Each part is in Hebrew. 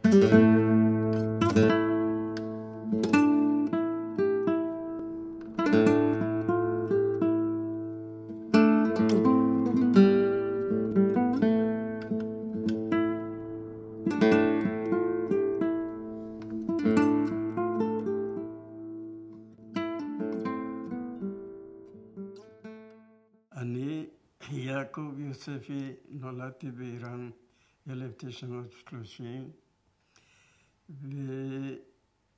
אני, יעקב יוספי, נולדתי באיראן 1930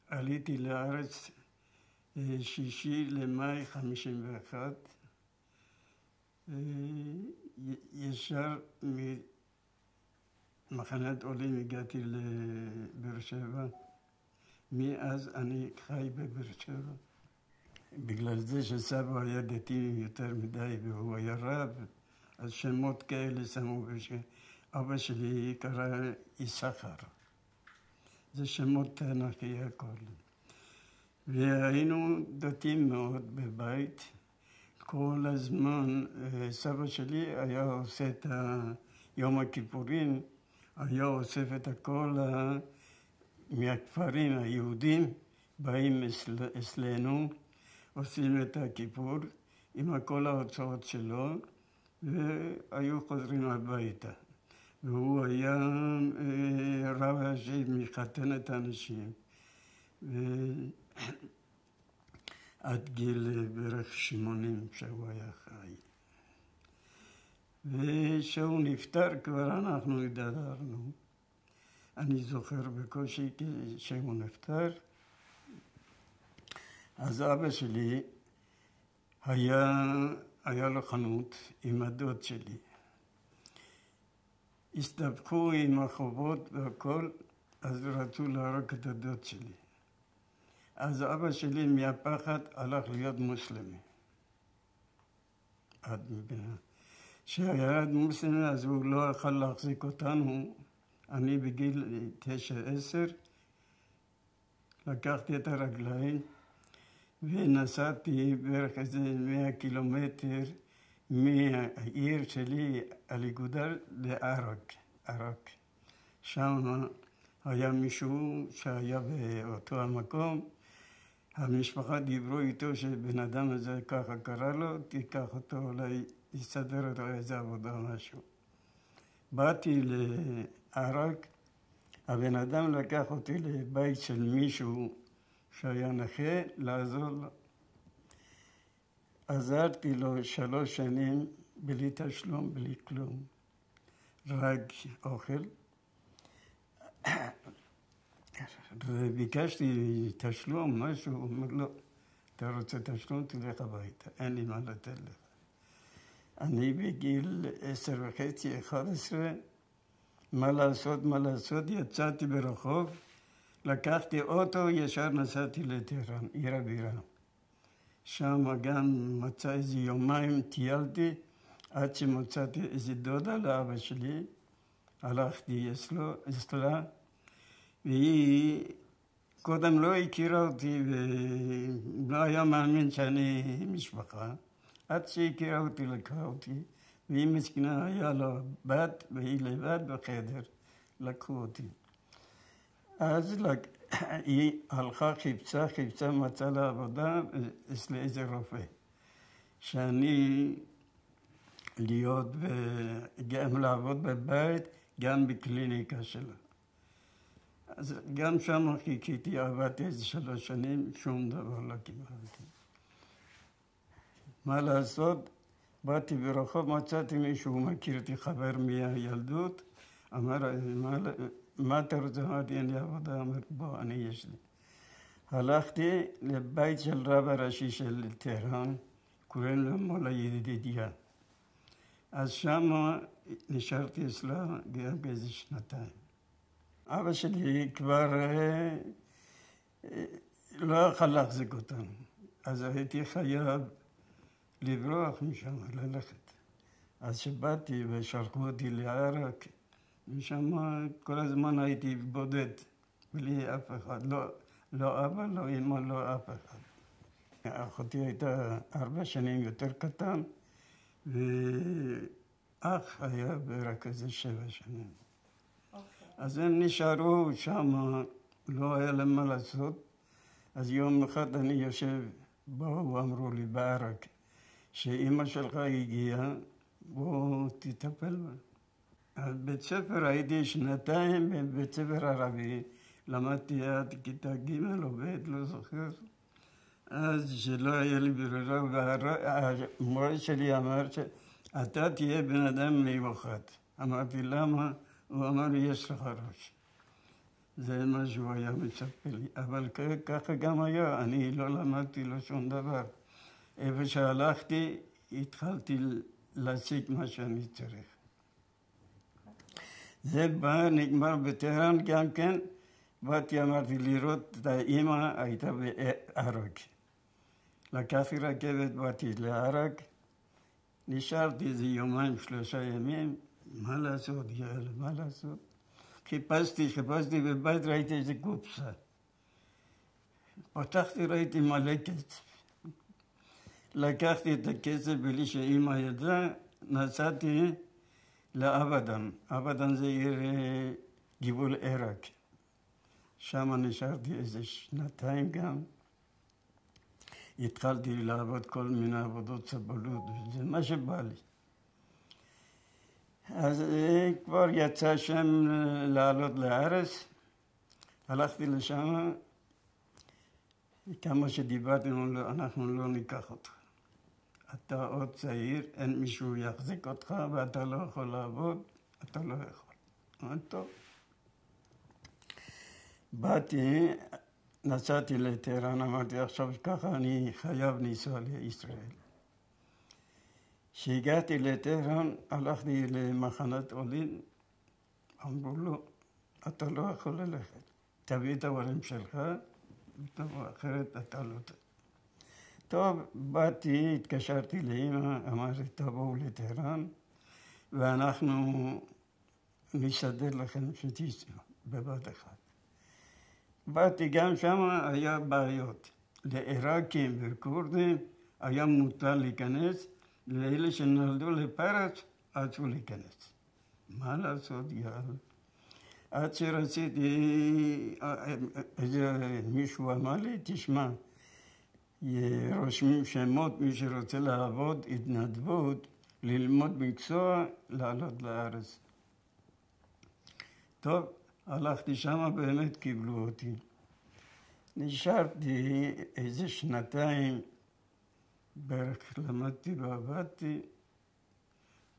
ועליתי לארץ 6 למאי 51. ישר ממחנת עולים הגעתי לבאר שבע. מאז אני חי בבאר שבע. בגלל זה שסבא היה דתי יותר מדי והוא היה רב, אז שמות כאלה שמו אבא שלי קרא יששכר. זה שמות תנ"כי הכל. והיינו דתיים מאוד בבית. כל הזמן סבא שלי היה עושה את יום הכיפורים, היה אוסף את הכל מהכפרים היהודים, באים אצלנו, עושים את הכיפור עם כל ההוצאות שלו, והיו חוזרים הביתה. והוא היה רב ראשי מחתן את האנשים. עד גיל בערך 80 שהוא היה חי. וכשהוא נפטר כבר אנחנו התדרדרנו. אני זוכר בקושי כשהוא נפטר. אז אבא שלי היה לו חנות עם הדוד שלי. הסתבכו עם החובות והכל, אז רצו להרוג את הדוד שלי. אז אבא שלי מהפחד הלך להיות מוסלמי. כשהיה מוסלמי אז הוא לא יכול להחזיק אותנו. אני בגיל 9-10 לקחתי את הרגליים ונסעתי בערך איזה 100 קילומטר מהעיר שלי, אל-גודל, לעראק. שם היה מישהו שהיה באותו המקום. המשפחה דיברו איתו שבן אדם הזה ככה קרא לו, תיקח אותו, אולי יסדר אותו איזה עבודה או משהו. באתי לעראק, הבן אדם לקח אותי לבית של מישהו שהיה נכה, לעזור לו. עזרתי לו 3 שנים בלי תשלום, בלי כלום, רק אוכל. וביקשתי תשלום, משהו, הוא אומר לא, אתה רוצה תשלום, תלך הביתה, אין לי מה לתת לך. אני בגיל 10.5-11, מה לעשות, יצאתי ברחוב, לקחתי אוטו, ישר נסעתי לטהרן, עיר הבירה. שם גם מצא איזה יומיים, טיילתי, עד שמצאתי איזה דודה לאבא שלי, הלכתי אצלה, והיא קודם לא הכירה אותי ולא היה מאמין שאני משפחה, עד שהכירה אותי, לקחה אותי, והיא מסכנה, היה לה בת והיא לבד בחדר, לקחו אותי. אז היא הלכה, חיפשה, מצאה לה עבודה אצל איזה רופא. שאני גם לעבוד בבית, גם בקליניקה שלה. אז גם שם חיכיתי, עבדתי איזה 3 שנים, שום דבר לא קיבלתי. מה לעשות? באתי ברחוב, מצאתי מישהו, מכיר אותי, חבר מהילדות, אמר, מה אתה רוצה? אמרתי, אין לי עבודה, אמר, בוא, יש לי. הלכתי לבית של רב הראשי של טהרן, קוראים לו מולה ידידיה. אז שם נשארתי אצלה גם באיזה 2 אבא שלי כבר לא יכול להחזיק אותנו, אז הייתי חייב לברוח משם, ללכת. אז שבאתי ושלחו אותי לעראק, ושם כל הזמן הייתי בודד, בלי אף אחד, לא אבא, לא אמא, לא אף אחד. אחותי הייתה 4 שנים יותר קטן, ואח היה רק איזה 7 שנים. אז הם נשארו שם, לא היה להם מה לעשות. אז יום אחד אני יושב, באו, אמרו לי בערק, שאימא שלך הגיעה, בוא תטפל בה. אז בית ספר הייתי שנתיים בבית ספר ערבי, למדתי עד כיתה ג' או ב', לא זוכר. אז שלא היה לי ברירה, והמורה שלי אמר שאתה תהיה בן אדם מיוחד. אמרתי, למה? הוא אמר לי, יש לך ראש. זה מה שהוא היה מצפה לי. אבל ככה גם היה, אני לא למדתי לו שום דבר. איפה שהלכתי, התחלתי להשיג מה שאני צריך. זה בא, נגמר בטהרן גם כן. באתי, אמרתי, לראות את האמא, הייתה בערק. לקחתי רכבת, באתי לערק. נשארתי איזה יומיים, 3 ימים. מה לעשות, יאללה, מה לעשות? חיפשתי בבית, ראיתי איזה קופסה. פתחתי, ראיתי מלא כסף. לקחתי את הכסף בלי שאמא ידעה, נסעתי לאבדן. אבדן זה עיר גבול עיראק. שם נשארתי איזה 2 גם. התחלתי לעבוד כל מיני עבודות סבלות, זה מה שבא לי. אז כבר יצא שם לעלות לארץ, הלכתי לשם, כמה שדיברתי, אנחנו לא ניקח אותך. אתה עוד צעיר, אין מישהו יחזיק אותך ואתה לא יכול לעבוד, אתה לא יכול. אמרתי, טוב. באתי, נסעתי לטהרן, אמרתי עכשיו ככה אני חייב לנסוע לישראל. כשהגעתי לטהרן, הלכתי למחנת עולים, אמרו לו, אתה לא יכול ללכת, תביא את ההורים שלך, אחרת אתה לא... טוב, באתי, התקשרתי לאמא, אמרתי, תבואו לטהרן, ואנחנו נסדר לכם שתיסעו בבת אחת. באתי גם שם, היה בעיות. לעיראקים וכורדים היה מותר להיכנס, לאלה שנולדו לפרץ, אסור להיכנס. מה לעשות, יאללה? עד שרציתי, מישהו אמר לי, תשמע, רושמים שמות, מי שרוצה לעבוד, התנדבות, ללמוד מקצוע, לעלות לארץ. טוב, הלכתי שם, באמת קיבלו אותי. נשארתי איזה 2 בערך, למדתי ועבדתי,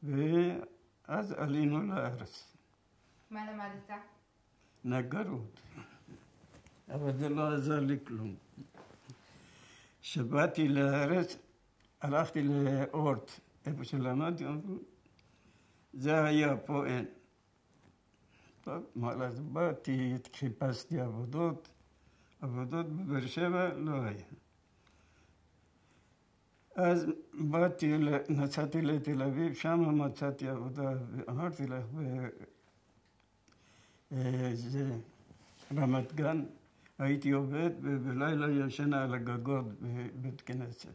ואז עלינו לארץ. מה למדת? נגרות. אבל זה לא עזר לי כלום. כשבאתי לארץ, הלכתי לאורט, איפה שלמדתי, זה היה פה אין. טוב, מה לעשות, באתי, חיפשתי עבודות בבאר שבע לא היה. אז באתי, נסעתי לתל אביב, שם מצאתי עבודה, ואמרתי לך, זה רמת גן, הייתי עובד ובלילה ישנה על הגגות בבית כנסת.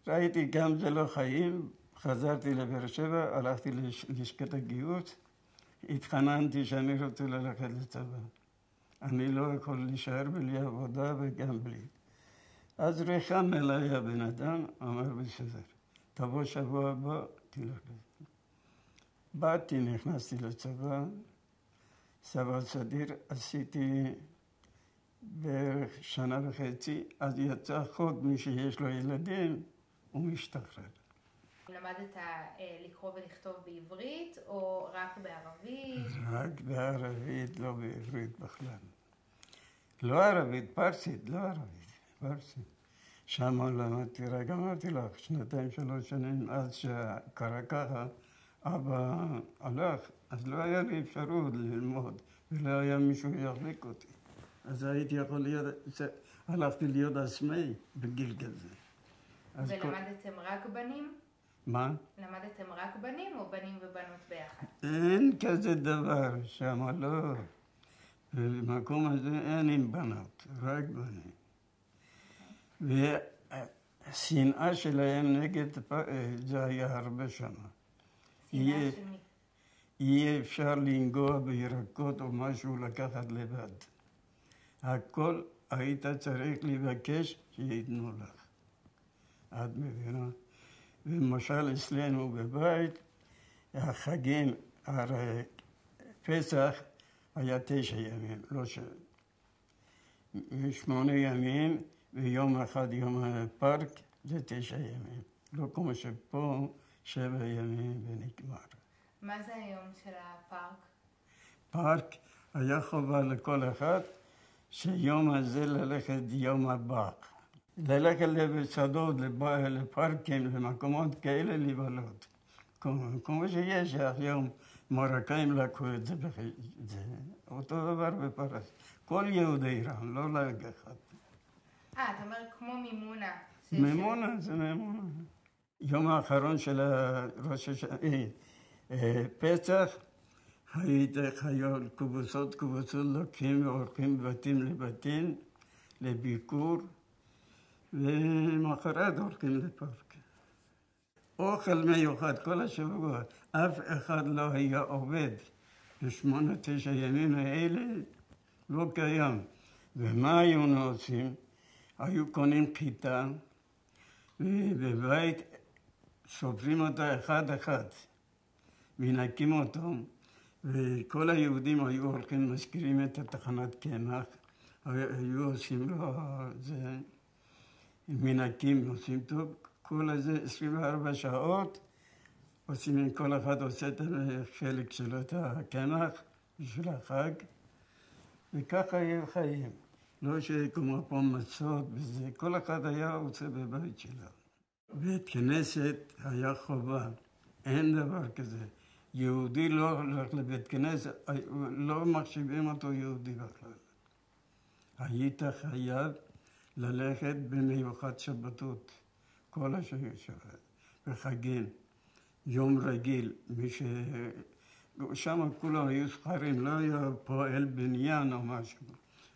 ראיתי גם זה לא חיים, חזרתי לבאר שבע, הלכתי ללשכת הגיוס, התחננתי שאני רוצה ללכת לצבא. אני לא יכול להישאר בלי עבודה וגם בלי. אז רחם אליי הבן אדם, אמר בסדר, תבוא שבוע הבא, תלך לזה. באתי, נכנסתי לצבא, צבא סדיר, עשיתי בערך 1.5 שנה, אז יצא חוק, מי שיש לו ילדים, הוא משתחרר. למדת לקרוא ולכתוב בעברית או רק בערבית? רק בערבית, לא בעברית בכלל. לא ערבית, פרסית, לא ערבית, פרסית. שם למדתי, רק אמרתי לך, 2-3 שנים, אז שקרה ככה, אבא הלך, אז לא היה לי אפשרות ללמוד, ולא היה מישהו שיחזיק אותי. אז הייתי יכול להיות, הלכתי להיות עצמאי בגיל כזה. ולמדתם רק בנים? מה? למדתם רק בנים או בנים ובנות ביחד? אין כזה דבר שם, לא. במקום הזה אין עם בנות, רק בנים. והשנאה שלהם נגד, זה היה הרבה שם. שנאה של מי? אי אפשר לנגוע בירקות או משהו לקחת לבד. הכל היית צריך לבקש שייתנו לך. את מבינה? למשל אצלנו בבית, החגים, הרי פסח היה 9 ימים, לא 8 ימים, ויום אחד יום הפארק זה 9 ימים. לא כמו שפה 7 ימים ונגמר. מה זה היום של הפארק? פארק היה חובה לכל אחד שיום הזה ללכת יום הבא. ללכת לבצדות, לפארקים, למקומות כאלה לבלות. כמו שיש היום, מרוקאים לקחו את זה, זה אותו דבר בפרס. כל יהודי איראן, לא רק אחד. אתה אומר כמו מימונה. מימונה, זה מימונה. יום האחרון של ראש השנה, פסח, הייתי חייל קבוצות לוקחים ועורכים בתים לבתים, לביקור, ומחרת הולכים לפארק. אוכל מיוחד כל השבוע, אף אחד לא היה עובד. 8-9 ימים האלה לא קיים. ומה היו עושים? היו קונים חיטה, ובבית סופרים אותה אחד, מנקים אותו, וכל היהודים היו הולכים, מזכירים את התחנת קמח, היו עושים לו, זה, מנקים, עושים טוב, כל הזה 24 שעות, עושים, כל אחד עושה את החלק שלו, את הקמח, בשביל החג, וככה היו חיים. לא שכמו פה מצות וזה, כל אחד היה עושה בבית שלו. בית כנסת היה חובה, אין דבר כזה. יהודי לא הולך לבית כנסת, לא מחשיבים אותו יהודי בכלל. היית חייב ללכת במיוחד שבתות, כל השבוע, בחגים, יום רגיל, שם כולם היו שכרים, לא היה פועל בניין או משהו.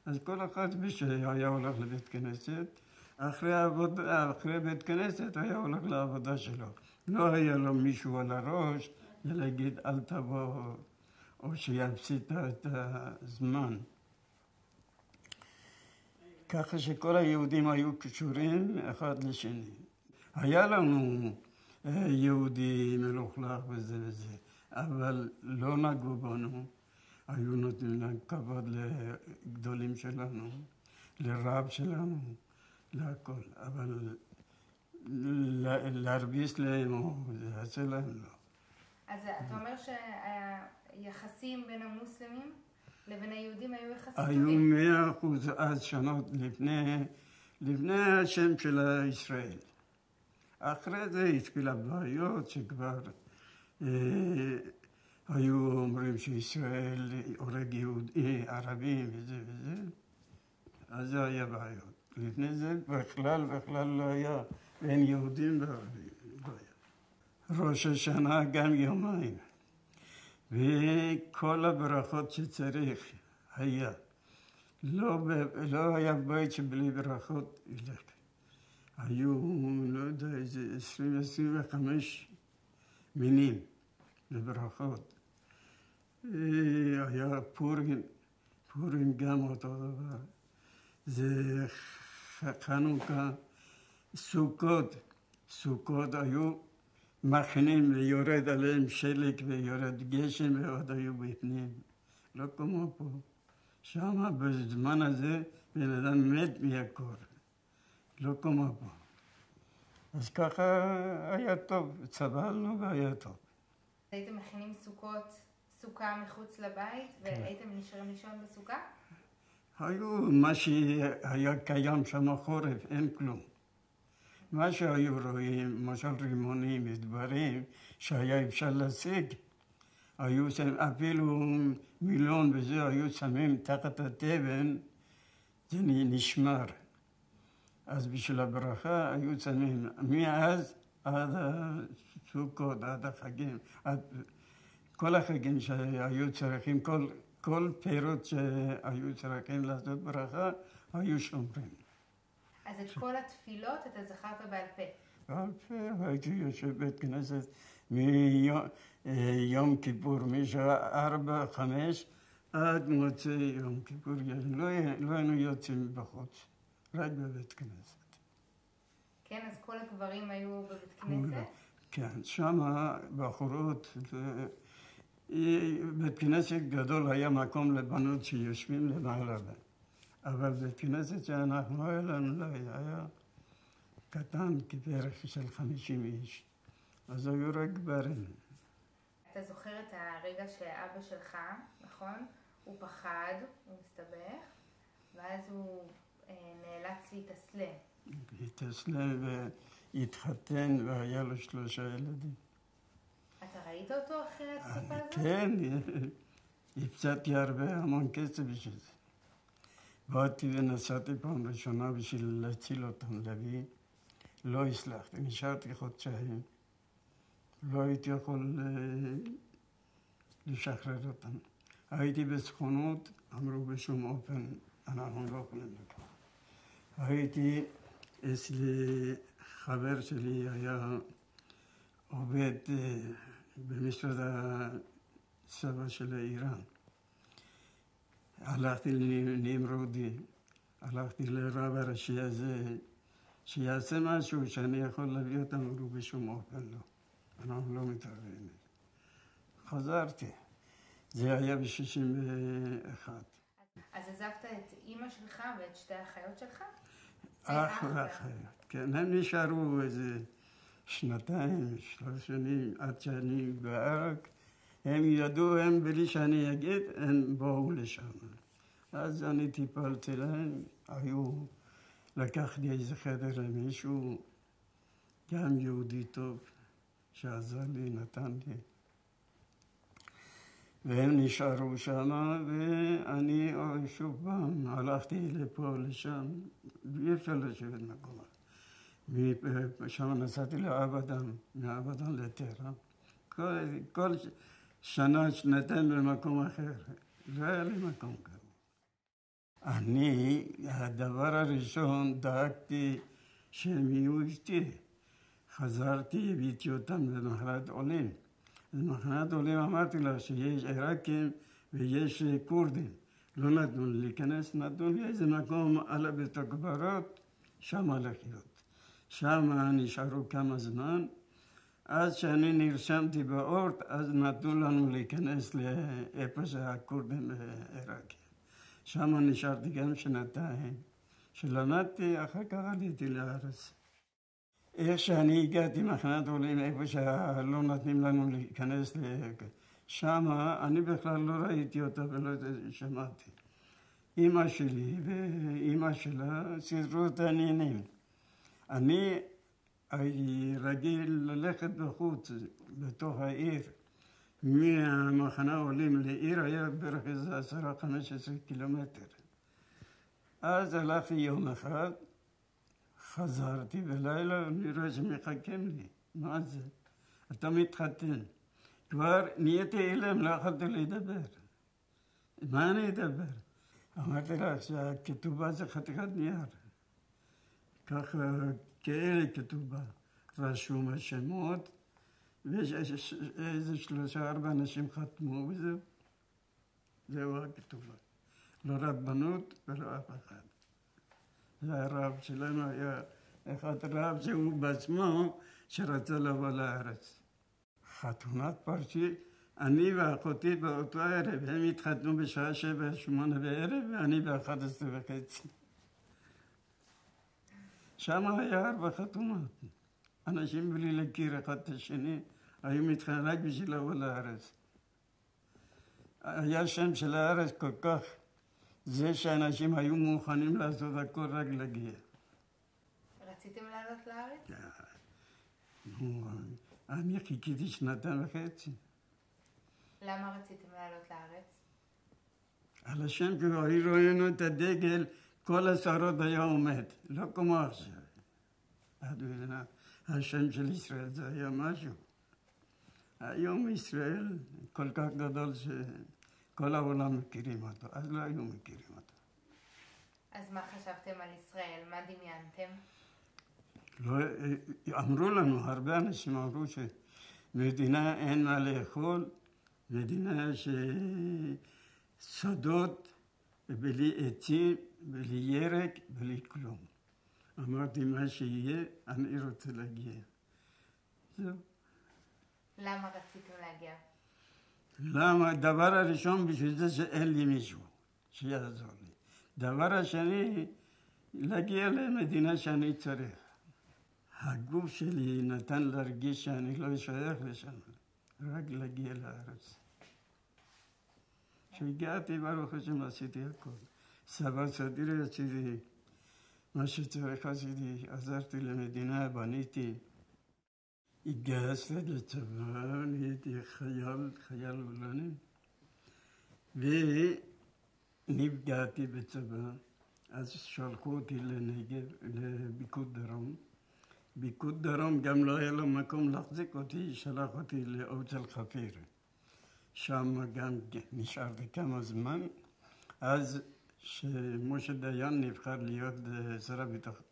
אז כל אחד שהיה הולך לבית כנסת, אחרי בית כנסת היה הולך לעבודה שלו. לא היה לו מישהו על הראש להגיד אל תבוא, או שיפסיד את הזמן. ככה שכל היהודים היו קשורים אחד לשני. היה לנו יהודי מלוכלך וזה, אבל לא נגעו בנו. היו נותנים להם כבוד לגדולים שלנו, לרב שלנו, להכל. אבל להרביץ להם או לעשות להם לא. אז אתה אומר שהיחסים בין המוסלמים לבין היהודים היו יחסים טובים? היו 100% אז שנות לפני השם של ישראל. אחרי זה התחילה בעיות שכבר היו אומרים שישראל הורג ערבים וזה, אז זה היה בעיות. לפני זה בכלל לא היה בין יהודים וערבים. ראש השנה גם יומיים, וכל הברכות שצריך היה. לא היה בית שבלי ברכות ילך. היו, לא יודע, איזה 25 מינים לברכות. היה פורים גם אותו דבר. זה חנוכה, סוכות היו מכנים ויורד עליהם שלג ויורד גשם ועוד היו בפנים. לא כמו פה. שם בזמן הזה בן אדם מת מהקור. לא כמו פה. אז ככה היה טוב, צבלנו והיה טוב. הייתם מכינים סוכה מחוץ לבית והייתם נשארים לישון בסוכה? היו, מה שהיה קיים שם חורף, אין כלום. מה שהיו רואים, למשל רימונים ודברים שהיה אפשר להשיג, היו אפילו מילון וזה, היו שמים תחת התבן, זה נשמר. אז בשביל הברכה היו שמים מאז עד הסוכות, עד החגים, כל החגים שהיו צריכים, כל פירות שהיו צריכים לעשות ברכה, היו שומרים. אז את כל התפילות אתה זכרת בעל פה? בעל פה, הייתי יושב בית כנסת יום כיפור, משעה 4-5 עד מוצאי יום כיפור. לא היינו יוצאים בחוץ, רק בבית כנסת. כן, אז כל הגברים היו בבית כנסת? כן, שם בחורות, בית כנסת גדול היה מקום לבנות שיושבים למעלה. אבל בית כנסת שאנחנו היה לנו, לא היה קטן כבערך של 50 איש. אז היו רק גברים. אתה זוכר את הרגע שאבא שלך, נכון? הוא פחד, הוא מסתבך, ואז הוא נאלץ להתאסלם. התאסלם והתחתן והיה לו 3 ילדים. אתה ראית אותו אחרי התקופה הזאת? כן, הפסדתי המון כסף בשביל זה. באתי ונסעתי פעם ראשונה בשביל להציל אותם, להביא. לא הצלחתי, נשארתי חודשיים. לא הייתי יכול לשחרר אותם. הייתי בסכונות, אמרו בשום אופן, אנחנו לא יכולים לקחת. הייתי, אצלי חבר שלי היה עובד במשרד הצבא של איראן. הלכתי לנמרודי, הלכתי לרב הראשי הזה, שיעשה משהו שאני יכול להביא אותם, אמרו בשום אופן לא. אנחנו לא מתערבים. חזרתי. זה היה ב-61. אז עזבת את אימא שלך ואת 2 האחיות שלך? אח ואחיות. כן, הם נשארו איזה 2-3 שנים עד שאני בערק. הם ידעו, הם בלי שאני אגיד, הם באו לשם. אז אני טיפלתי להם, לקחתי איזה חדר למישהו, גם יהודי טוב, שעזר לי, נתן לי. והם נשארו שם, ואני שוב פעם הלכתי לפה, לשם, אי אפשר לשבת מקום. ושם נסעתי לעבדן, מעבדן לטרה. כל שנה, שנתיים במקום אחר. לא היה לי מקום כזה. אני, הדבר הראשון, דאגתי שהם יהיו איתי. חזרתי, הבאתי אותם למחנת עולים. במחנת עולים אמרתי לה שיש עיראקים ויש כורדים. לא נתנו לי להיכנס, נתנו לי איזה מקום על בית הקברות, שם לחיות. שם נשארו כמה זמן. אז שאני נרשמתי באורט, אז נתנו לנו להיכנס לאיפה שהכורדים עיראקים. שם נשארתי גם 2 שלמדתי, אחר כך עליתי לארץ. איך שאני הגעתי מחנת עולים, איפה שלא נותנים לנו להיכנס שם, אני בכלל לא ראיתי אותה ולא שמעתי. אמא שלי ואמא שלה סידרו את העניינים. אני הייתי רגיל ללכת בחוץ, בתוך העיר. מהמחנה עולים לעיר היה בערך איזה 10-15 קילומטר. אז הלכתי יום אחד, חזרתי בלילה, נראה שמחכים לי. מה זה? אתה מתחתן. כבר נהייתי אילם, לא יכולתי לדבר. מה אני אדבר? אמרתי לך שהכתובה זה חתיכת נייר. ככה כאלה כתובה. רשום השמות, ואיזה 3-4 אנשים חתמו וזהו. זהו הכתובה. לא רבנות ולא אף אחד. והרב שלנו היה אחד רב שהוא בעצמו שרצה לבוא לארץ. חתונת פרשי, אני ואחותי באותו ערב, הם התחתנו בשעה 7-8 בערב ואני ב-11:30. שם היה 4 חתונות. אנשים בלי להכיר אחד את השני, היו מתחתנים רק בשביל לבוא לארץ. היה שם של הארץ כל כך, זה שאנשים היו מוכנים לעשות הכל רק להגיע. רציתם לעלות לארץ? אני חיכיתי 2.5. למה רציתם לעלות לארץ? על השם שלו, ראינו את הדגל, כל השערות היה עומד, לא כמו עכשיו. השם של ישראל זה היה משהו. היום ישראל כל כך גדול שכל העולם מכירים אותו, אז לא היו מכירים אותו. אז מה חשבתם על ישראל? מה דמיינתם? לא, אמרו לנו, הרבה אנשים אמרו מדינה אין מה לאכול, מדינה ששדות, בלי עצים, בלי ירק, בלי כלום. אמרתי, מה שיהיה, אני רוצה להגיע. זהו. למה רציתם להגיע? למה? הדבר הראשון בשביל זה שאין לי מישהו שיעזור לי. דבר השני, להגיע למדינה שאני צריך. הגוף שלי נתן להרגיש שאני לא שייך לשם, רק להגיע לארץ. כשהגעתי, ברוך השם, עשיתי הכל. סבא סדירי עשיתי, מה שצריך עשיתי, עזרתי למדינה, בניתי. התגייסתי לצבא, נהייתי חייל אולני, ונפגעתי בצבא, אז שלחו אותי לנגב, לפיקוד דרום. פיקוד דרום גם לא היה לו מקום להחזיק אותי, שלח אותי לאוג'ל חפיר. שם גם נשארתי כמה זמן, אז שמשה דיין נבחר להיות שר הביטחון,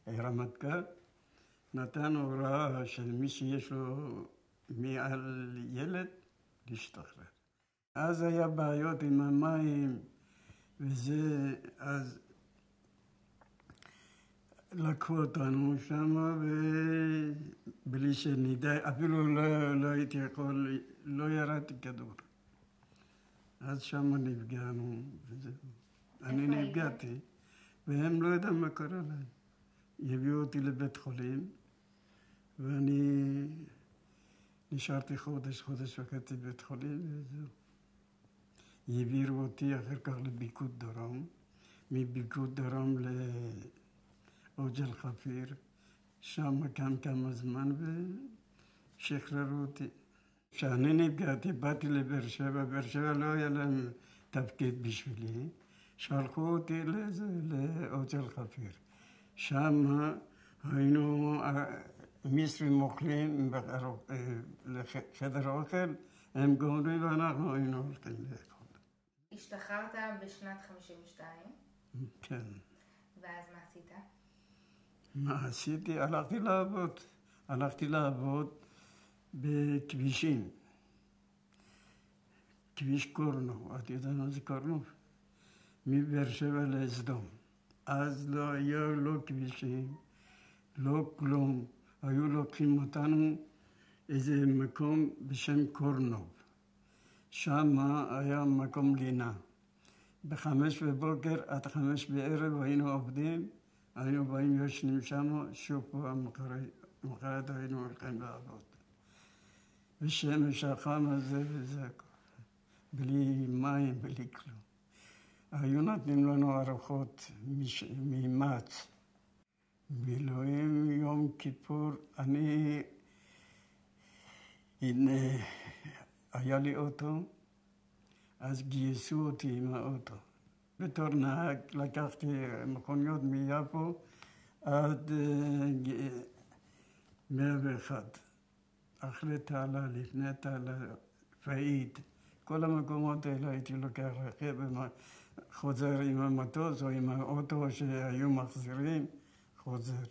רמטכ"ל, נתן הוראה שמי שיש לו מעל ילד, להשתחרר. אז היה בעיות עם המים, וזה, אז לקחו אותנו שם, ובלי שנדע, אפילו לא הייתי יכול, לא ירדתי כדור. אז שם נפגענו, וזהו. אני נפגעתי, והם לא יודעים מה קרה להם. הביאו אותי לבית חולים, ואני נשארתי חודש וחצי בבית חולים, וזהו. העבירו אותי אחר כך לפיקוד דרום, מפיקוד דרום לאוג'ל חפיר, שם גם כמה זמן ושחררו אותי. כשאני נפגעתי, באתי לבאר שבע, באר שבע לא היה להם תפקיד בשבילי, שלחו אותי לאוג'ל חפיר. שם היינו מיסרים אוכלים לחדר האוכל, הם גומרים ואנחנו היינו הולכים לאכול. השתחררת בשנת 52? כן. ואז מה עשית? מה עשיתי? הלכתי לעבוד בכבישים. כביש קורנו, את יודעת מה זה קורנו? מבאר שבע לסדום. אז לא היה לא כבישים, לא כלום. היו לוקחים אותנו איזה מקום בשם קורנוב. שם היה מקום לינה. ב5 בבוקר עד 5 בערב היינו עובדים, היינו באים ישנים שם, שוב פעם מחרת היינו הולכים לעבוד. ושמש החם הזה וזה הכל. בלי מים, בלי כלום. היו נותנים לנו ארוחות ממץ. מילואים יום כיפור, הנה, היה לי אוטו, אז גייסו אותי עם האוטו. בתור נהג לקחתי מכוניות מיפו עד 101. אחרי תעלה, לפני תעלה, פאית. כל המקומות האלה הייתי לוקח רכב, חוזר עם המטוס או עם האוטו שהיו מחזירים, חוזר.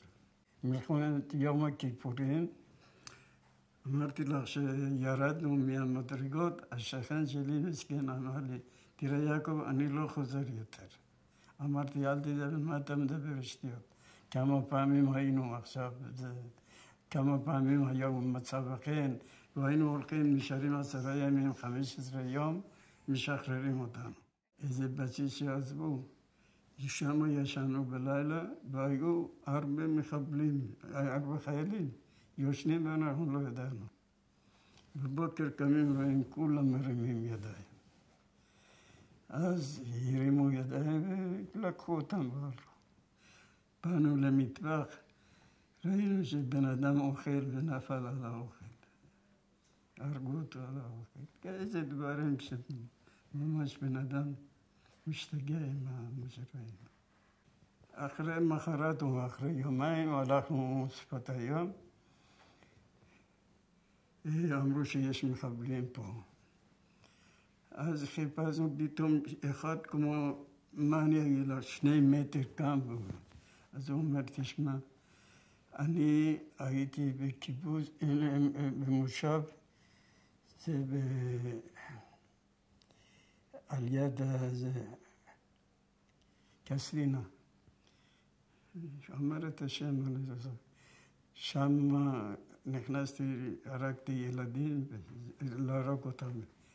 מלחמת יום הכיפורים, אמרתי לך שירדנו מהמדרגות, השכן שלי מסכן אמר לי, תראה יעקב, אני לא חוזר יותר. אמרתי, אל תדע מה אתה מדבר שטויות. כמה פעמים היינו עכשיו, כמה פעמים היה מצב אחר, והיינו הולכים, נשארים 10 ימים, 15 יום, משחררים אותנו. איזה בסיס שעזבו. שם ישנו בלילה, והיו הרבה מחבלים, הרבה חיילים. יושנים ואנחנו לא ידענו. בבוקר קמים והם כולם מרימים ידיים. אז הרימו ידיים ולקחו אותם והלכו. באנו למטבח, ראינו שבן אדם אוכל ונפל על האוכל. הרגו אותו על האוכל. איזה דברים שממש בן אדם משתגע עם מה שראינו. אחרי מחרת או אחרי יומיים הלכנו שפת היום. אמרו שיש מחבלים פה. אז חיפשנו פתאום אחד כמו, מה אני אגיד לו, 2 מטר קם. אז הוא אומר, תשמע, אני הייתי בקיבוץ, במושב, זה על יד קסלינה. אומר את השם, אני זוכר. שם נכנסתי, הרגתי ילדים, להרוג אותם.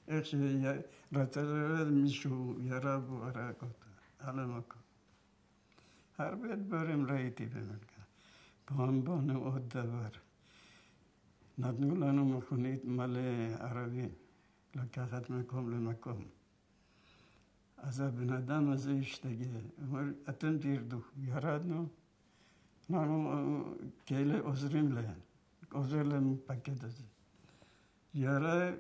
איך שרצה לראות מישהו ירה בו, הרג אותו, על המקום. הרבה דברים ראיתי במלכה. פעם באנו עוד דבר. נתנו לנו מכונית מלא ערבים, לקחת מקום למקום. אז הבן אדם הזה השתגע, אמר, אתם תרדו. ירדנו, אנחנו כאלה עוזרים להם, עוזר למפקד הזה. ירה,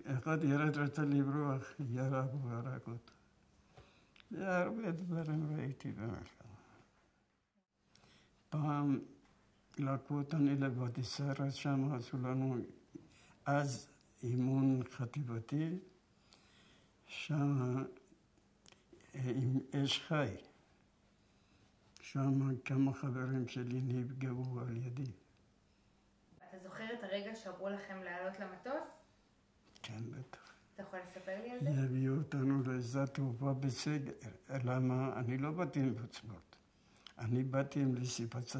אחד ירד רצה לברוח, ירה בו, הרג אותו. הרבה דברים ראיתי במלחמה. פעם לקחו אותנו לוואדי סארה, שם עשו לנו אז אימון חטיבתי, שם עם אש חי. שם כמה חברים שלי נפגעו על ידי. אתה זוכר את הרגע שאמרו לכם לעלות למטוס? כן, בטח. אתה יכול לספר לי על זה? הביאו אותנו לשדה תעופה בסגר. למה? אני לא באתי עם עוצמות. אני באתי עם ליסיפצה.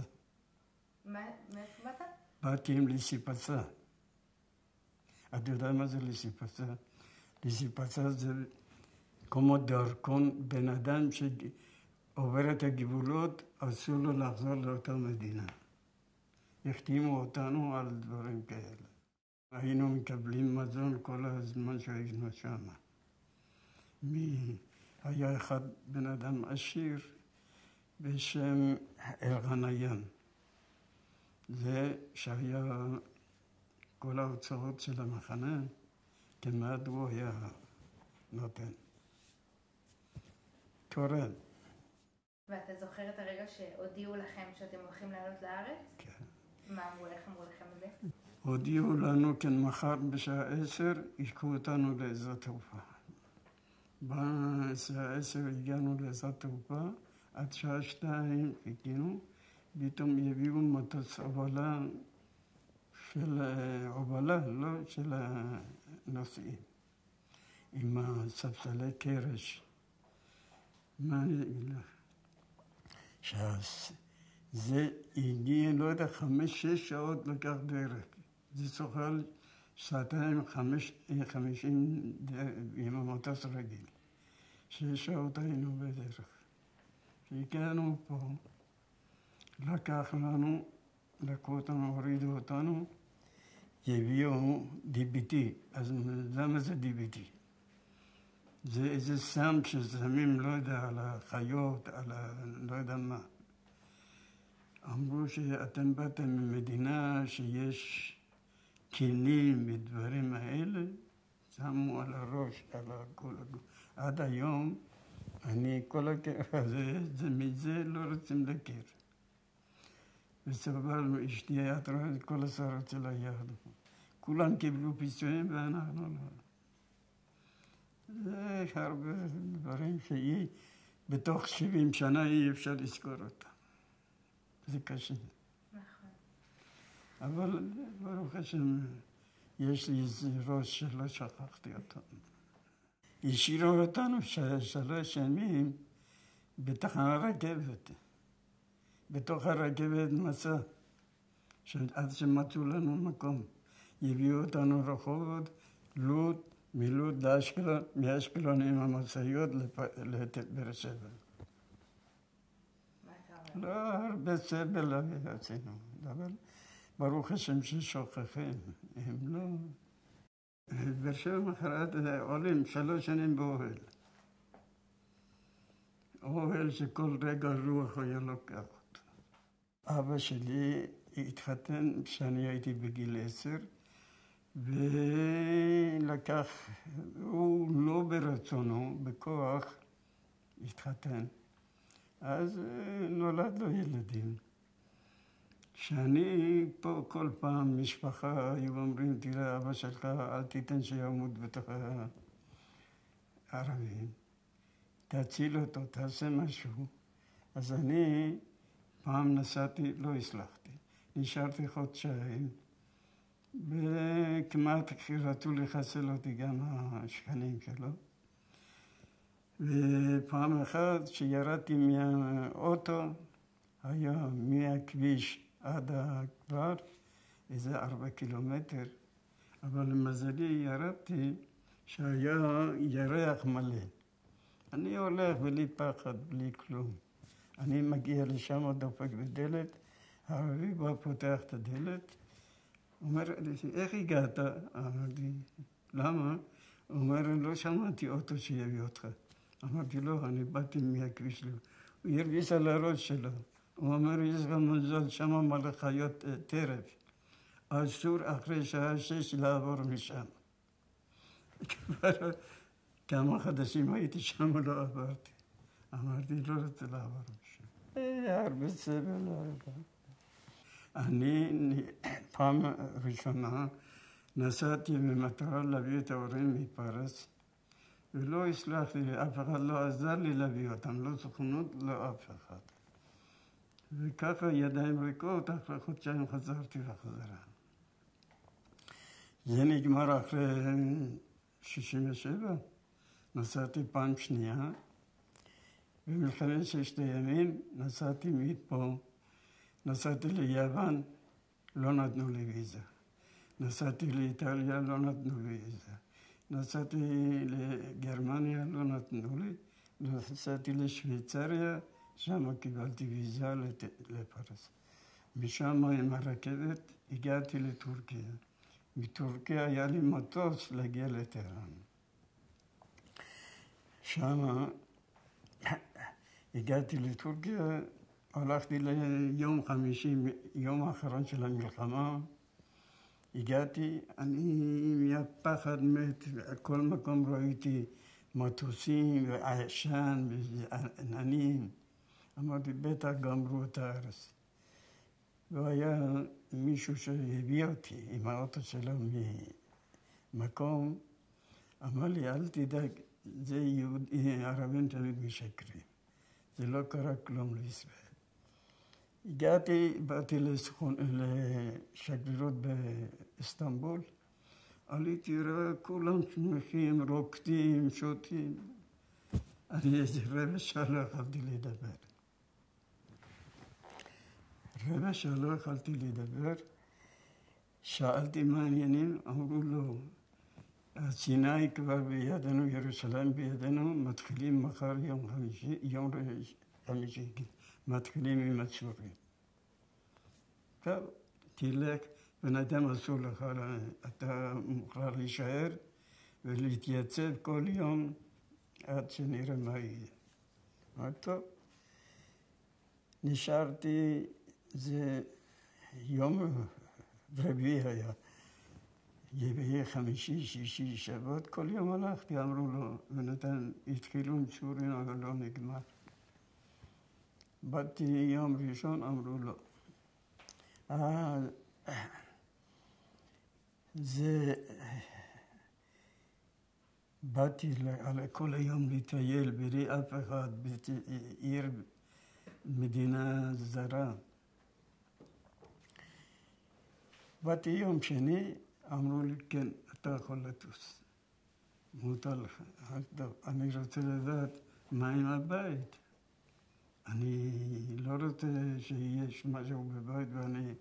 מאיפה באת? באתי עם ליסיפצה. אתה יודע מה זה ליסיפצה? ליסיפצה זה כמו דרכון, בן אדם שעובר את הגבולות, אסור לו לחזור לאותה מדינה. החתימו אותנו על דברים כאלה. היינו מקבלים מזון כל הזמן שהיינו שם. היה אחד בן אדם עשיר בשם אלגניאן. זה שהיה כל ההוצאות של המחנה, כמעט הוא היה נותן. תורן. ואתה זוכר את הרגע שהודיעו לכם שאתם הולכים לעלות לארץ? כן. מה אמרו לכם? אמרו לכם את זה? הודיעו לנו כן מחר בשעה 10, ייקחו אותנו לאזור תעופה. בשעה 10 הגענו לאזור תעופה, עד שעה 2 חיכינו, פתאום יביאו מטוס הובלה של הובלה, לא של הנוסעים, עם הספסלי קרש. מה אני אגיד לך? זה הגיע, לא יודע, 5-6 שעות לקח דרך. זה צוחל 250 עם המטוס רגיל. 6 שעות היינו בדרך. כשהגענו פה, לקחו אותנו, הורידו אותנו, הביאו DBT. אז למה זה DBT? זה איזה סם ששמים, לא יודע, על החיות, על לא יודע מה. אמרו שאתם באתם ממדינה שיש כלים ודברים האלה, שמו על הראש, על כל הגוף. עד היום, אני כל הכאב הזה, מזה לא רוצים להכיר. וסברנו, אשתי את רואה את כל השרות של היד. כולם קיבלו פיצויים ואנחנו לא. זה הרבה דברים בתוך 70 שנה אי אפשר לזכור אותם. זה קשה. נכון. אבל ברוך השם, יש לי איזה ראש שלא שכחתי אותו. השאירו אותנו 3 ימים בתחנת רכבת. בתוך הרכבת מסע, עד שמצאו לנו מקום. הביאו אותנו רחובות, לוד, מלוד לאשקלון, מאשקלון עם המשאיות לבאר שבע. מה אתה אומר? לא הרבה סבל עשינו, אבל ברוך השם ששוכחים, הם לא... באר שבע מחרת עולים 3 שנים באוהל. אוהל שכל רגע רוח היה לוקח אותו. אבא שלי התחתן כשאני הייתי בגיל 10, ולקח, הוא לא ברצונו, בכוח, התחתן. אז נולד לו ילדים. כשאני פה כל פעם משפחה היו אומרים, תראה, אבא שלך, אל תיתן שימות בתוך הערבים. תציל אותו, תעשה משהו. אז אני פעם נסעתי, לא הצלחתי. נשארתי חודשיים, וכמעט רצו לחסל אותי גם השכנים שלו. ופעם אחת כשירדתי מהאוטו, היה מהכביש עד הכפר, איזה 4 קילומטר, אבל למזלי ירדתי שהיה ירח מלא. אני הולך בלי פחד, בלי כלום. אני מגיע לשם, דופק בדלת, הערבי בא פותח את הדלת, אומר לי, איך הגעת? אמרתי, למה? הוא אומר, לא שמעתי אוטו שיביא אותך. אמרתי לו, אני באתי מהכביש. הוא הרגיש על הראש שלו. הוא אומר, יש לך מזל, שם מלא חיות טרף. אסור אחרי שעה 6 לעבור משם. כבר כמה חודשים הייתי שם ולא עברתי. אמרתי, לא רוצה לעבור משם. הרבה סבל. אני פעם ראשונה נסעתי במטרה להביא את ההורים מפרס, ולא הצלחתי, אף אחד לא עזר לי להביא אותם, לא סוכנות, לא אף אחד. וככה ידיים ריקות, אחרי חודשיים חזרתי בחזרה. זה נגמר אחרי 67, נסעתי פעם שנייה, במלחמת 6 הימים נסעתי מפה, נסעתי ליוון, לא נתנו לי ויזה. נסעתי לאיטליה, לא נתנו לי ויזה. נסעתי לגרמניה, לא נתנו לי. נסעתי לשוויצריה, שם קיבלתי ויזה לפרס. משם עם הרכבת הגעתי לטורקיה. מטורקיה היה לי מטוס להגיע לטהרן. שם הגעתי לטורקיה, הלכתי ליום חמישי, יום האחרון של המלחמה. הגעתי, אני מהפחד מת, כל מקום ראיתי מטוסים ועשן ועננים. אמרתי, בטח גמרו את הארץ. והיה מישהו שהביא אותי עם האוטו שלו ממקום, אמר לי, אל תדאג, זה ערבים תמיד משקרים. זה לא קרה כלום לישראל. הגעתי, באתי לשגרירות באיסטנבול, עליתי, ראה כולם שמחים, רוקדים, שותים. אני איזה רבע שעה לא יכולתי לדבר. רבע שעה לא יכולתי לדבר. שאלתי מה העניינים, אמרו לו, סיני כבר בידינו, ירושלים בידינו, מתחילים מחר יום חמישי, מתחילים עם הצורים. טוב, תלך, בן אדם אסור לך, אתה מוכרח להישאר ולהתייצב כל יום עד שנראה מה יהיה. אמרתי, טוב, נשארתי, זה יום רביעי היה. יהיה חמישי, שישי, שבת, כל יום הלכתי, אמרו לו, ונתן, התחילו עם צורים, אבל לא נגמר. באתי יום ראשון, אמרו לו, זה, באתי כל היום לטייל בלי אף אחד, בעיר, מדינה זרה. באתי יום שני, אמרו לי, כן, אתה יכול לטוס. מותר לך. אני רוצה לדעת מה עם הבית. אני לא רוצה שיש משהו בבית ואני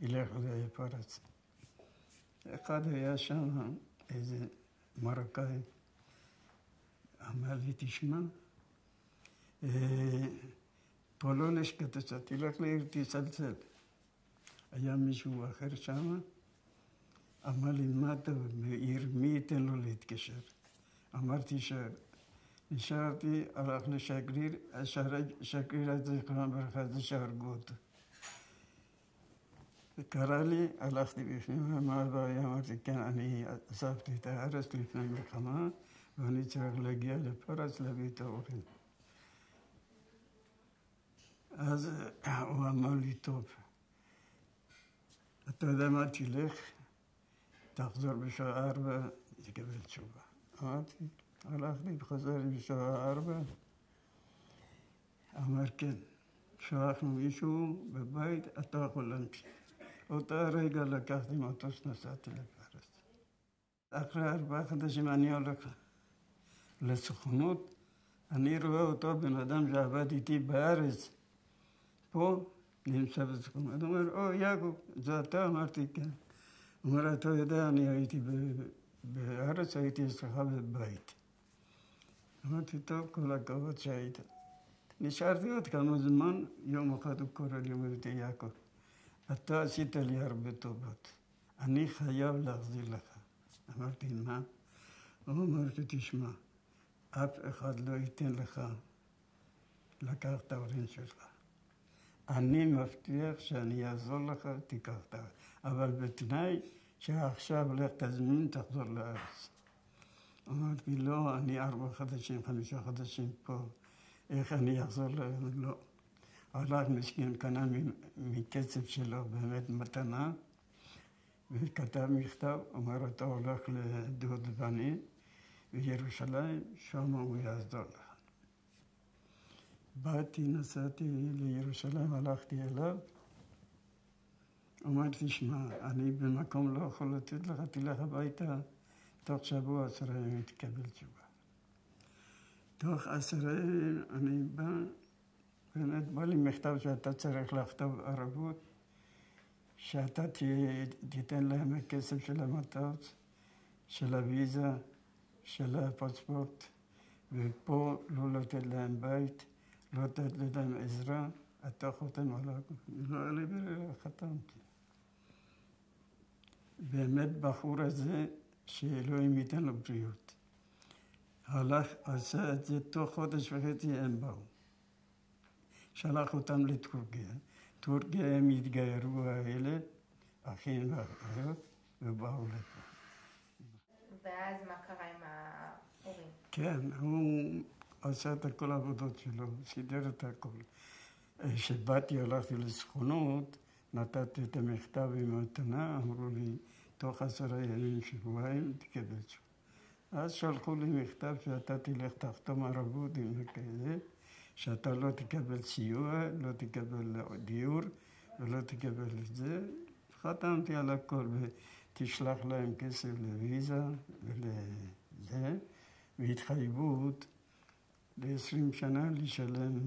אלך לפרץ. אחד היה שם, איזה מרוקאי, אמר לי, תשמע, פה לא לשקטה, תלך לעיר, תצלצל. היה מישהו אחר שם, אמר לי, מה אתה בעיר, מי ייתן לו להתקשר? אמרתי, נשארתי, הלך לשגריר, השגריר הזה זיכרון ברכה, זה שהרגו אותו. וקרא לי, הלכתי בפנים, מה הבעיה? אמרתי, כן, אני עזבתי את הארץ לפני מלחמה, ואני צריך להגיע לפרץ להביא את ההורים. אז הוא אמר לי, טוב, אתה יודע מה, תלך, תחזור בשעה 4, תקבל תשובה. אמרתי, הלכתי וחזר בשעה 4, אמר כן, שלחנו מישהו בבית, אתה יכול להמשיך. אותה רגע לקחתי מטוס, נסעתי לפרס. אחרי 4 חודשים אני הולך לסוכנות, אני רואה אותו בן אדם שעבד איתי בארץ, פה נמצא בסוכנות. הוא אומר, או יעקב, זה אתה? אמרתי, כן. הוא אומר, אתה יודע, אני הייתי בארץ, הייתי אצלך בבית. אמרתי, טוב, כל הכבוד שהיית. נשארתי עוד כמה זמן, יום אחד הוא קורא לי, אומר לי, יעקב, אתה עשית לי הרבה טובות, אני חייב להחזיר לך. אמרתי, מה? הוא אומר לי, תשמע, אף אחד לא ייתן לך לקחת את ההורים שלך. אני מבטיח שאני אעזור לך, תיקח את ההורים. אבל בתנאי שעכשיו לך תזמין, תחזור לארץ. אמרתי, לא, אני 4 חודשים, 5 חודשים פה, איך אני אחזור להם? לא. הלך מסכן, קנה מקצב שלו באמת מתנה, וכתב מכתב, אומר, אתה הולך לדוד בני בירושלים, שם הוא יעזור לך. באתי, נסעתי לירושלים, הלכתי אליו, אמרתי, שמע, אני במקום לא יכול לתת לך, תלך הביתה, תוך שבוע 10 ימים תקבל תשובה. תוך 10 ימים אני בא, באמת בא לי מכתב שאתה צריך לכתוב ערבות, שאתה תיתן להם הכסף של המטוס, של הוויזה, של הפספורט, ופה לא לתת להם בית, לא לתת להם עזרה, אתה חותם עליו. לא היה לי ברירה, חתמתי. באמת בחור הזה, שאלוהים ייתן לו בריאות. הלך, עשה את זה, תוך 1.5 חודש הם באו. שלח אותם לטורקיה. טורקיה הם התגיירו האלה, אחים ואחיות, ובאו לפה. ואז מה קרה עם ההורים? כן, הוא עשה את כל העבודות שלו, סידר את הכל. כשבאתי, הלכתי לסוכנות, נתתי את המכתב עם המתנה, אמרו לי, תוך 10 ימים, שבועיים, תקבל תשובה. אז שלחו לי מכתב שאתה תלך תחתום ערבות עם כאלה, שאתה לא תקבל סיוע, לא תקבל דיור ולא תקבל את זה. חתמתי על הכל ותשלח להם כסף לוויזה ולזה, והתחייבות ל-20 שנה לשלם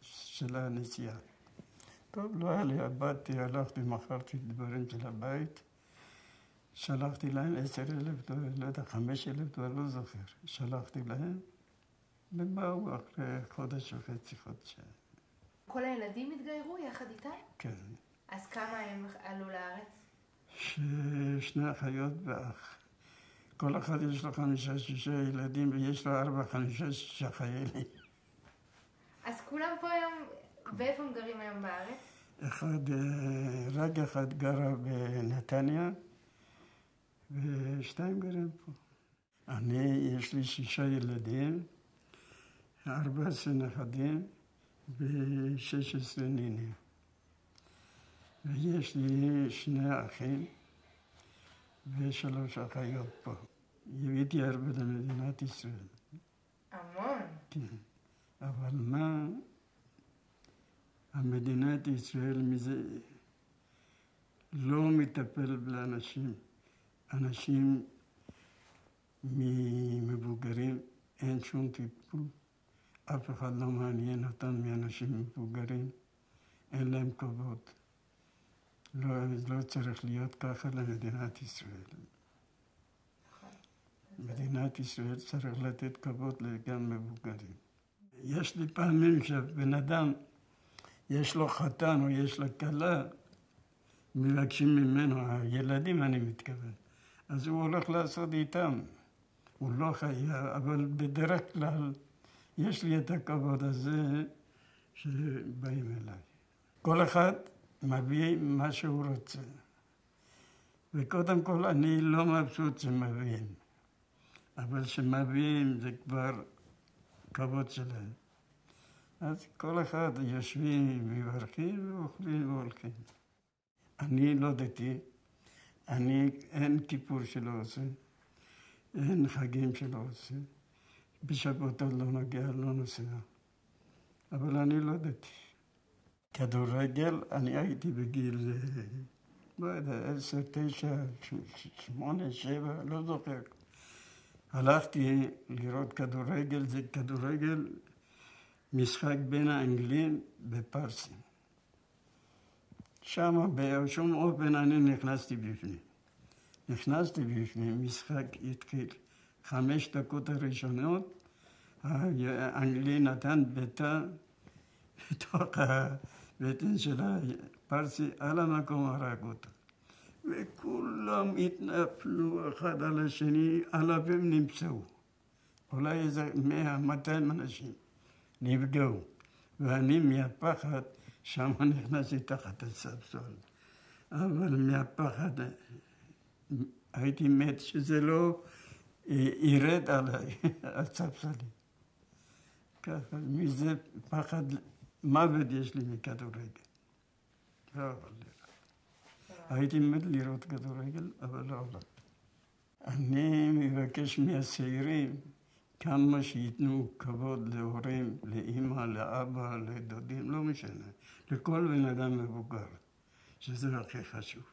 של הנסיעה. טוב, לא היה לי, באתי, הלכתי, מכרתי דברים של הבית, שלחתי להם 10,000, לא יודע, 5,000, לא זוכר. שלחתי להם, ובאו אחרי 1.5 חודשיים. כל הילדים התגיירו יחד איתם? כן. אז כמה הם עלו לארץ? 2 אחיות ואח. כל אחד יש לו 5-6 ילדים, ויש לו 4-5-6 חיילים. אז כולם פה היום, ואיפה הם גרים היום בארץ? רק אחד גרה בנתניה, ו2 גרים פה. יש לי 6 ילדים, 14 נכדים ו16 נינים. ויש לי 2 אחים ו3 אחיות פה. הבאתי הרבה למדינת ישראל. המון. כן. אבל מה, המדינת ישראל מזה לא מטפל באנשים. אנשים ממבוגרים, אין שום טיפול. אף אחד לא מעניין אותם מאנשים מבוגרים. אין להם כבוד. לא צריך להיות ככה למדינת ישראל. מדינת ישראל צריך לתת כבוד גם מבוגרים. יש לי פעמים שבן אדם, יש לו חתן או יש לו כלה, מבקשים ממנו, הילדים אני מתכוון, אז הוא הולך לעשות איתם. הוא לא חייב, אבל בדרך כלל יש לי את הכבוד הזה שבאים אליי. כל אחד מביא מה שהוא רוצה. וקודם כל אני לא מבסוט שמביאים, אבל שמביאים זה כבר כבוד שלהם. אז כל אחד יושבים, מברכים ואוכלים והולכים. אני לא דתי, אין כיפור שלא עושה, אין חגים שלא עושה, בשבתות לא נגיע, לא נוסע, אבל אני לא דתי. כדורגל, אני הייתי בגיל, לא יודע, 10, 9, 8, 7, לא זוכר. הלכתי לראות כדורגל, זה כדורגל, משחק בין האנגלים בפרסים. שם בשום אופן אני נכנסתי בפנים. משחק התחיל 5 דקות הראשונות, האנגלי נתן ביתה בתוך הבטן של הפרסי, על המקום הרג אותו. וכולם התנפלו אחד על השני, אלפים נמצאו. אולי איזה 100-200 אנשים נפגעו. ואני מהפחד, שם נכנסתי תחת הספסל. אבל מהפחד הייתי מת שזה לא ירד עליי, הספסלים. ככה, מזה פחד מוות יש לי מכדורגל. לא יכול לראות. הייתי מת לראות כדורגל, אבל לא הולך. אני מבקש מהצעירים כמה שייתנו כבוד להורים, לאמא, לאבא, לדודים, לא משנה. לכל בן אדם מבוגר, שזה הכי חשוב.